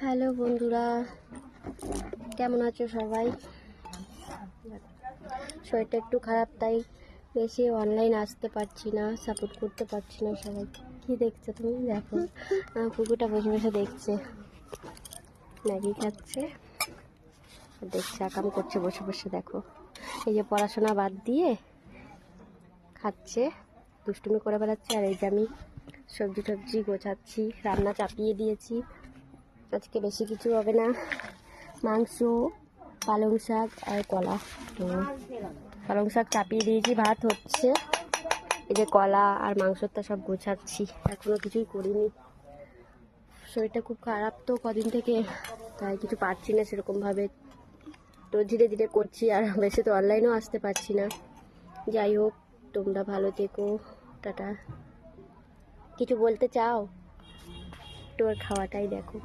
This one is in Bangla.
হ্যালো বন্ধুরা, কেমন আছো সবাই? শরীরটা একটু খারাপ, তাই বেশি অনলাইন আসতে পারছি না, সাপোর্ট করতে পারছি না সবাই। কি দেখছো তুমি? দেখো, কুকুরটা বসে বসে দেখছে, ম্যাগি খাচ্ছে আর দেখছে, আকাম করছে বসে বসে। দেখো, এই যে পড়াশোনা বাদ দিয়ে খাচ্ছে, দুষ্টুমি করে বেড়াচ্ছে। আর এই যে আমি সবজি টবজি গোছাচ্ছি, রান্না চাপিয়ে দিয়েছি। আজকে বেশি কিছু হবে না, মাংস, পালং শাক আর কলা। তো পালং শাক চাপিয়ে দিয়েছি, ভাত হচ্ছে, এই যে কলা আর মাংসটা সব গোছাচ্ছি। এখনো কিছুই করিনি, শরীরটা খুব খারাপ তো কদিন থেকে, তাই কিছু পারছি না সেরকমভাবে। তো ধীরে ধীরে করছি, আর বেশি তো অনলাইনেও আসতে পারছি না। যাই হোক, তোমরা ভালো থেকো, টাটা। কিছু বলতে চাও? তোর খাওয়াটাই দেখো।